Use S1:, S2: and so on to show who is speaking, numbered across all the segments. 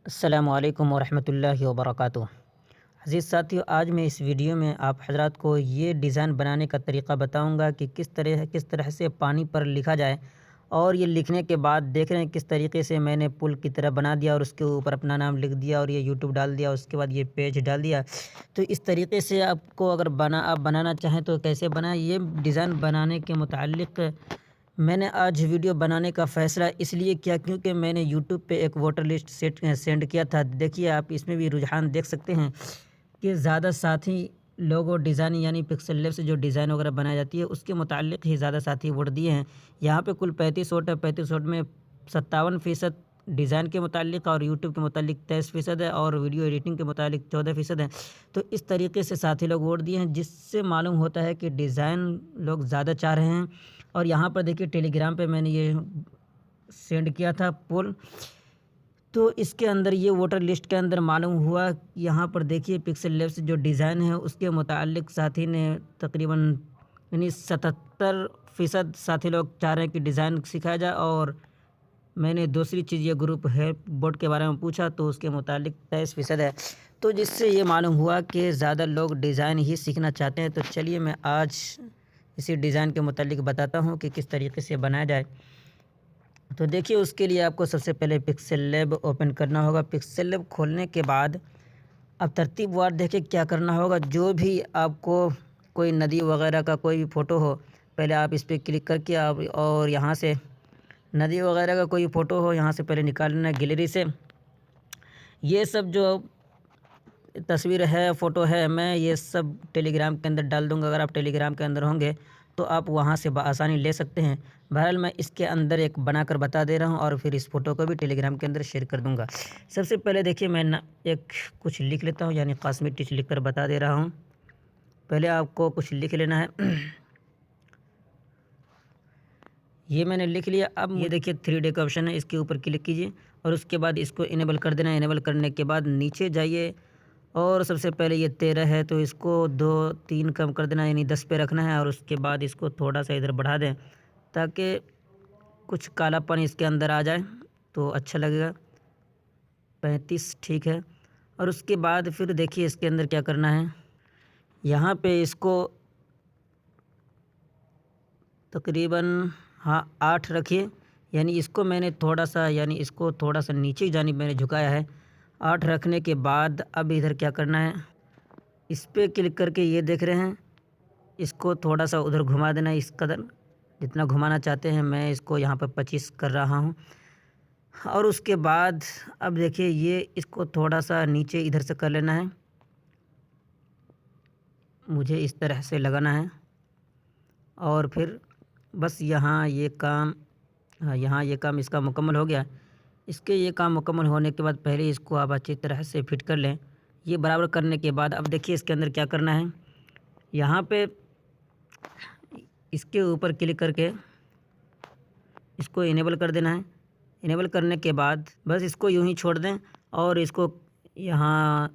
S1: अस्सलामुअलैकुम वरहमतुल्लाहि वबरकातुहू। अज़ीज़ साथियों, आज मैं इस वीडियो में आप हज़रात को ये डिज़ाइन बनाने का तरीक़ा बताऊंगा कि किस तरह से पानी पर लिखा जाए। और ये लिखने के बाद देख रहे हैं किस तरीके से मैंने पुल की तरह बना दिया और उसके ऊपर अपना नाम लिख दिया और ये यूट्यूब डाल दिया, उसके बाद ये पेज डाल दिया। तो इस तरीके से आपको अगर आप बनाना चाहें तो कैसे बनाएं, ये डिज़ाइन बनाने के मुताल्लिक़ मैंने आज वीडियो बनाने का फ़ैसला इसलिए किया क्योंकि मैंने यूट्यूब पे एक वोटर लिस्ट सेंड किया था। देखिए, आप इसमें भी रुझान देख सकते हैं कि ज़्यादा साथी लोगो डिज़ाइन यानी पिक्सेल लैब से जो डिज़ाइन वगैरह बनाई जाती है उसके मुताल्लिक़ ही ज़्यादा साथी वोट दिए हैं। यहाँ पे कुल 35 वोट है। 35 वोट में 57% डिज़ाइन के मुताल्लिक़ और यूट्यूब के मुताल्लिक़ 23% है और वीडियो एडिटिंग के मुताल्लिक़ 14% है। तो इस तरीके से साथी लोग वोट दिए हैं, जिससे मालूम होता है कि डिज़ाइन लोग ज़्यादा चाह रहे हैं। और यहाँ पर देखिए, टेलीग्राम पे मैंने ये सेंड किया था पोल, तो इसके अंदर ये वोटर लिस्ट के अंदर मालूम हुआ। यहाँ पर देखिए, पिक्सेल लैब से जो डिज़ाइन है उसके मुताल्लिक़ साथी ने तकरीबन यानी 77% साथी लोग चाह रहे हैं कि डिज़ाइन सिखाया जाए। और मैंने दूसरी चीज़ ये ग्रुप हेल्प बोर्ड के बारे में पूछा तो उसके मुताल्लिक़ 23% है। तो जिससे ये मालूम हुआ कि ज़्यादा लोग डिज़ाइन ही सीखना चाहते हैं। तो चलिए मैं आज इसी डिज़ाइन के मुताल्लिक़ बताता हूँ कि किस तरीके से बनाया जाए। तो देखिए, उसके लिए आपको सबसे पहले पिक्सेल लैब ओपन करना होगा। पिक्सेल लैब खोलने के बाद अब तरतीबवार देखिए क्या करना होगा। जो भी आपको कोई नदी वगैरह का कोई भी फ़ोटो हो, पहले आप इस पर क्लिक करके आप और यहाँ से नदी वगैरह का कोई फ़ोटो हो यहाँ से पहले निकाल लेना गैलरी से। ये सब जो तस्वीर है, फ़ोटो है, मैं ये सब टेलीग्राम के अंदर डाल दूँगा। अगर आप टेलीग्राम के अंदर होंगे तो आप वहाँ से बआसानी ले सकते हैं। बहरहाल मैं इसके अंदर एक बनाकर बता दे रहा हूँ और फिर इस फ़ोटो को भी टेलीग्राम के अंदर शेयर कर दूँगा। सबसे पहले देखिए, मैं एक कुछ लिख लेता हूँ, यानी कास्मिक टिच लिख कर बता दे रहा हूँ। पहले आपको कुछ लिख लेना है। ये मैंने लिख लिया। अब ये देखिए 3D का ऑप्शन है, इसके ऊपर क्लिक कीजिए और उसके बाद इसको इनेबल कर देना है। इनेबल करने के बाद नीचे जाइए और सबसे पहले ये 13 है तो इसको 2-3 कम कर देना, यानी 10 पे रखना है। और उसके बाद इसको थोड़ा सा इधर बढ़ा दें ताकि कुछ कालापन इसके अंदर आ जाए तो अच्छा लगेगा। 35 ठीक है। और उसके बाद फिर देखिए इसके अंदर क्या करना है। यहाँ पे इसको तकरीबन 8 रखिए, यानी इसको मैंने थोड़ा सा नीचे की जानिब मैंने झुकाया है। 8 रखने के बाद अब इधर क्या करना है, इस पर क्लिक करके ये देख रहे हैं, इसको थोड़ा सा उधर घुमा देना। इस कदर जितना घुमाना चाहते हैं, मैं इसको यहाँ पर 25 कर रहा हूँ। और उसके बाद अब देखिए, ये इसको थोड़ा सा नीचे इधर से कर लेना है। मुझे इस तरह से लगाना है और फिर बस यहाँ ये काम इसका मुकम्मल हो गया। इसके ये काम मुकम्मल होने के बाद पहले इसको आप अच्छी तरह से फिट कर लें। ये बराबर करने के बाद अब देखिए इसके अंदर क्या करना है। यहाँ पे इसके ऊपर क्लिक करके इसको इनेबल कर देना है। इनेबल करने के बाद बस इसको यूं ही छोड़ दें और इसको यहाँ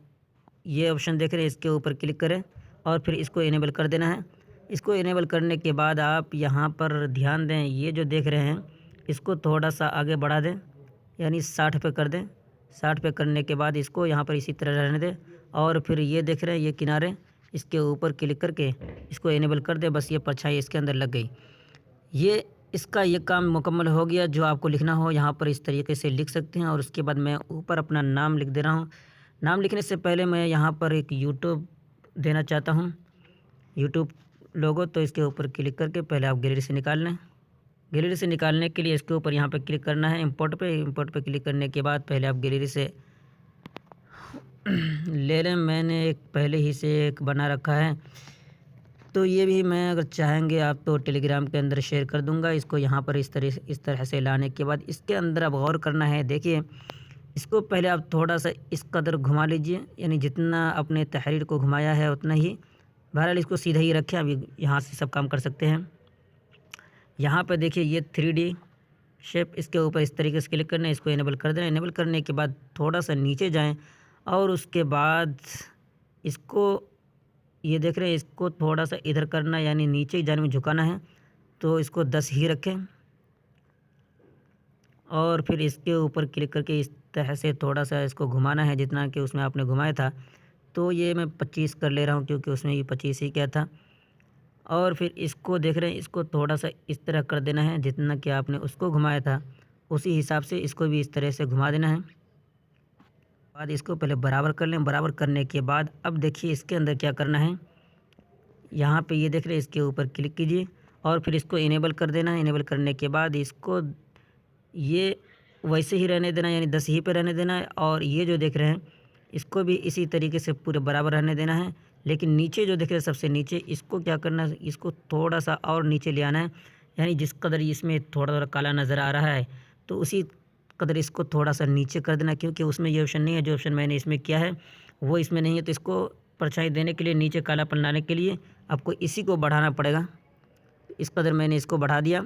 S1: ये ऑप्शन देख रहे हैं, इसके ऊपर क्लिक करें और फिर इसको इनेबल कर देना है। इसको इनेबल करने के बाद आप यहाँ पर ध्यान दें, ये जो देख रहे हैं इसको थोड़ा सा आगे बढ़ा दें, यानी 60 पे कर दें। 60 पे करने के बाद इसको यहाँ पर इसी तरह रहने दें और फिर ये देख रहे हैं ये किनारे, इसके ऊपर क्लिक करके इसको इनेबल कर दें। बस ये परछाई इसके अंदर लग गई। इसका ये काम मुकम्मल हो गया। जो आपको लिखना हो यहाँ पर इस तरीके से लिख सकते हैं। और उसके बाद मैं ऊपर अपना नाम लिख दे रहा हूँ। नाम लिखने से पहले मैं यहाँ पर एक यूट्यूब देना चाहता हूँ, यूट्यूब लोगो। तो इसके ऊपर क्लिक करके पहले आप गैलरी से निकाल लें। गैलरी से निकालने के लिए इसके ऊपर यहाँ पर क्लिक करना है, इंपोर्ट पे क्लिक करने के बाद पहले आप गैलरी से ले लें। मैंने एक पहले ही से एक बना रखा है, तो ये भी मैं अगर चाहेंगे आप तो टेलीग्राम के अंदर शेयर कर दूंगा। इसको यहाँ पर इस तरह से लाने के बाद इसके अंदर अब गौर करना है। देखिए, इसको पहले आप थोड़ा सा इस कदर घुमा लीजिए, यानी जितना अपने तहरीर को घुमाया है उतना ही। बहरहाल इसको सीधा ही रखें, अभी यहाँ से सब काम कर सकते हैं। यहाँ पर देखिए ये 3D शेप, इसके ऊपर इस तरीके से क्लिक करना है, इसको इनेबल कर देना। इनेबल करने के बाद थोड़ा सा नीचे जाएँ और उसके बाद इसको ये देख रहे हैं, इसको थोड़ा सा इधर करना, यानी नीचे की जानिब में झुकाना है। तो इसको 10 ही रखें और फिर इसके ऊपर क्लिक करके इस तरह से थोड़ा सा इसको घुमाना है जितना कि उसमें आपने घुमाया था। तो ये मैं 25 कर ले रहा हूँ क्योंकि उसमें ये 25 ही क्या था। और फिर इसको देख रहे हैं, इसको थोड़ा सा इस तरह कर देना है जितना कि आपने उसको घुमाया था, उसी हिसाब से इसको भी इस तरह से घुमा देना है। बाद इसको पहले बराबर कर लें। बराबर करने के बाद अब देखिए इसके अंदर क्या करना है। यहाँ पे ये देख रहे हैं, इसके ऊपर क्लिक कीजिए और फिर इसको इनेबल कर देना है। इनेबल करने के बाद इसको ये वैसे ही रहने देना, यानी 10 ही पे रहने देना है। और ये जो देख रहे हैं इसको भी इसी तरीके से पूरे बराबर रहने देना है। लेकिन नीचे जो देख रहे हैं सबसे नीचे, इसको क्या करना है, इसको थोड़ा सा और नीचे ले आना है। यानी जिस कदर इसमें थोड़ा थोड़ा काला नज़र आ रहा है तो उसी कदर इसको थोड़ा सा नीचे कर देना, क्योंकि उसमें ये ऑप्शन नहीं है। जो ऑप्शन मैंने इसमें किया है वो इसमें नहीं है। तो इसको परछाई देने के लिए, नीचे कालापन लाने के लिए आपको इसी को बढ़ाना पड़ेगा। इस कदर मैंने इसको बढ़ा दिया।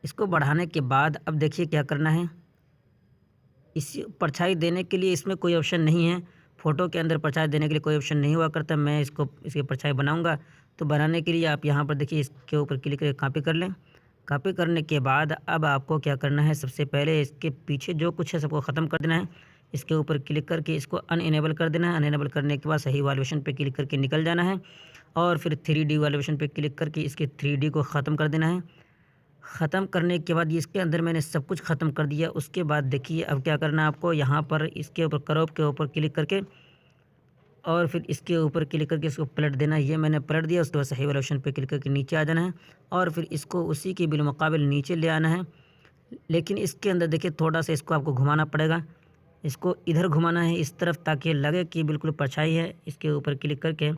S1: इसको बढ़ाने के बाद अब देखिए क्या करना है। इस परछाई देने के लिए इसमें कोई ऑप्शन नहीं है। फ़ोटो के अंदर परछाई देने के लिए कोई ऑप्शन नहीं हुआ करता। मैं इसकी परछाई बनाऊंगा, तो बनाने के लिए आप यहाँ पर देखिए इसके ऊपर क्लिक करके कॉपी कर लें। कॉपी करने के बाद अब आपको क्या करना है, सबसे पहले इसके पीछे जो कुछ है सबको ख़त्म कर देना है। इसके ऊपर क्लिक करके इसको अनइनेबल कर देना है। अनइनेबल करने के बाद सही वाले ऑप्शन पर क्लिक करके निकल जाना है और फिर 3D वाले ऑप्शन पर क्लिक करके इसके 3D को ख़त्म कर देना है। ख़त्म करने के बाद इसके अंदर मैंने सब कुछ ख़त्म कर दिया। उसके बाद देखिए अब क्या करना है आपको, यहाँ पर इसके ऊपर क्रॉप के ऊपर क्लिक करके और फिर इसके ऊपर क्लिक करके इसको पलट देना है। ये मैंने पलट दिया। उसके बाद सही वाले ऑप्शन पे क्लिक करके नीचे आ जाना है और फिर इसको उसी के बिलमुकाबिल नीचे ले आना है। लेकिन इसके अंदर देखिए थोड़ा सा इसको आपको घुमाना पड़ेगा। इसको इधर घुमाना है इस तरफ, ताकि लगे कि बिल्कुल परछाई है। इसके ऊपर क्लिक करके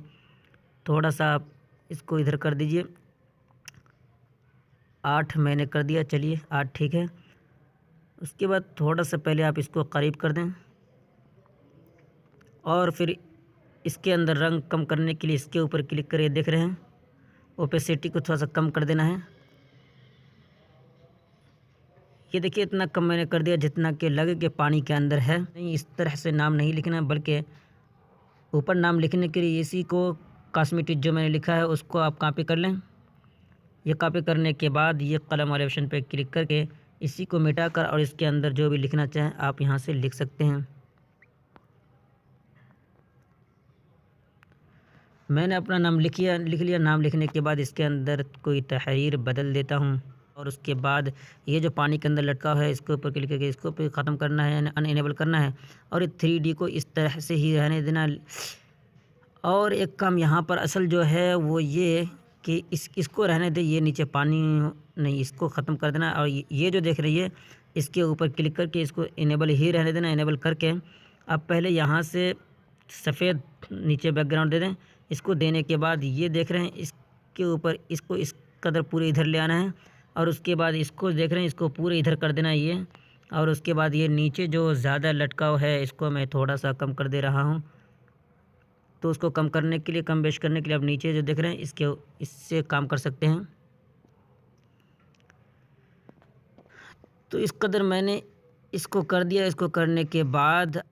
S1: थोड़ा सा आप इसको इधर कर दीजिए। 8 मैंने कर दिया, चलिए 8 ठीक है। उसके बाद थोड़ा सा पहले आप इसको करीब कर दें और फिर इसके अंदर रंग कम करने के लिए इसके ऊपर क्लिक करिए। देख रहे हैं ओपेसिटी को थोड़ा सा कम कर देना है। ये देखिए इतना कम मैंने कर दिया जितना कि लगे कि पानी के अंदर है। नहीं, इस तरह से नाम नहीं लिखना है, बल्कि ऊपर नाम लिखने के लिए इसी को कॉस्मेटिक जो मैंने लिखा है उसको आप कॉपी कर लें। ये कॉपी करने के बाद ये कलम वाले ऑप्शन पर क्लिक करके इसी को मिटाकर और इसके अंदर जो भी लिखना चाहें आप यहाँ से लिख सकते हैं। मैंने अपना नाम लिख लिया। नाम लिखने के बाद इसके अंदर कोई तहरीर बदल देता हूँ और उसके बाद ये जो पानी के अंदर लटका हुआ है इसके ऊपर क्लिक करके इसको पे ख़त्म करना है, यानी अनइनेबल करना है और ये 3D को इस तरह से ही रहने देना। और एक काम यहाँ पर असल जो है वो ये कि इसको रहने दे, ये नीचे पानी नहीं, इसको ख़त्म कर देना। और ये जो देख रही है इसके ऊपर क्लिक करके इसको इनेबल ही रहने देना। इनेबल करके अब पहले यहाँ से सफ़ेद नीचे बैकग्राउंड दे दें। इसको देने के बाद ये देख रहे हैं इसके ऊपर इसको इस कदर पूरे इधर ले आना है और उसके बाद इसको देख रहे हैं इसको पूरे इधर कर देना है ये। और उसके बाद ये नीचे जो ज़्यादा लटकाव है इसको मैं थोड़ा सा कम कर दे रहा हूँ। तो उसको कम करने के लिए, कम बेश करने के लिए अब नीचे जो देख रहे हैं इससे काम कर सकते हैं। तो इस कदर मैंने इसको कर दिया। इसको करने के बाद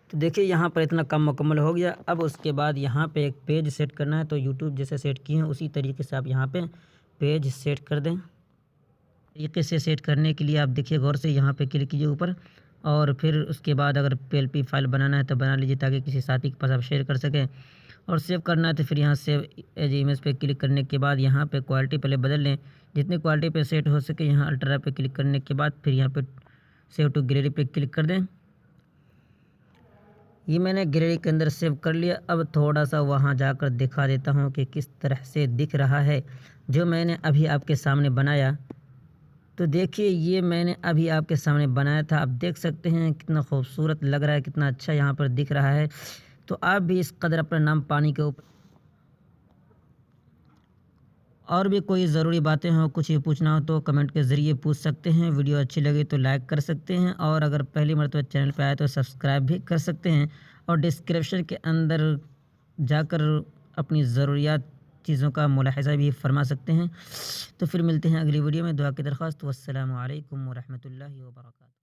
S1: तो देखिए यहाँ पर इतना काम मुकम्मल हो गया। अब उसके बाद यहाँ पे एक पेज सेट करना है। तो यूट्यूब जैसे सेट किए हैं उसी तरीके से आप यहाँ पे पेज सेट कर दें। तरीके से सेट करने के लिए आप देखिए गौर से यहाँ पे क्लिक कीजिए ऊपर और फिर उसके बाद अगर PLP फाइल बनाना है तो बना लीजिए, ताकि किसी साथी के पास आप शेयर कर सकें। और सेव करना है तो फिर यहाँ सेव एज इमेज पे क्लिक करने के बाद यहाँ पे क्वालिटी पहले बदल लें, जितनी क्वालिटी पे सेट हो सके। यहाँ अल्ट्रा पे क्लिक करने के बाद फिर यहाँ पे सेव टू गैलरी पे क्लिक कर दें। ये मैंने गैलरी के अंदर सेव कर लिया। अब थोड़ा सा वहाँ जाकर दिखा देता हूँ कि किस तरह से दिख रहा है जो मैंने अभी आपके सामने बनाया। तो देखिए ये मैंने अभी आपके सामने बनाया था। आप देख सकते हैं कितना खूबसूरत लग रहा है, कितना अच्छा यहाँ पर दिख रहा है। तो आप भी इस कदर अपना नाम पानी के ऊपर और भी कोई ज़रूरी बातें हों, कुछ ये पूछना हो तो कमेंट के ज़रिए पूछ सकते हैं। वीडियो अच्छी लगी तो लाइक कर सकते हैं और अगर पहली मरतबा चैनल पे आए तो सब्सक्राइब भी कर सकते हैं और डिस्क्रिप्शन के अंदर जाकर अपनी ज़रूरियात चीज़ों का मुलाहिज़ा भी फरमा सकते हैं। तो फिर मिलते हैं अगली वीडियो में। दुआ की दरख्वास्त। वस्सलामु अलैकुम व रहमतुल्लाहि व बरकातहू।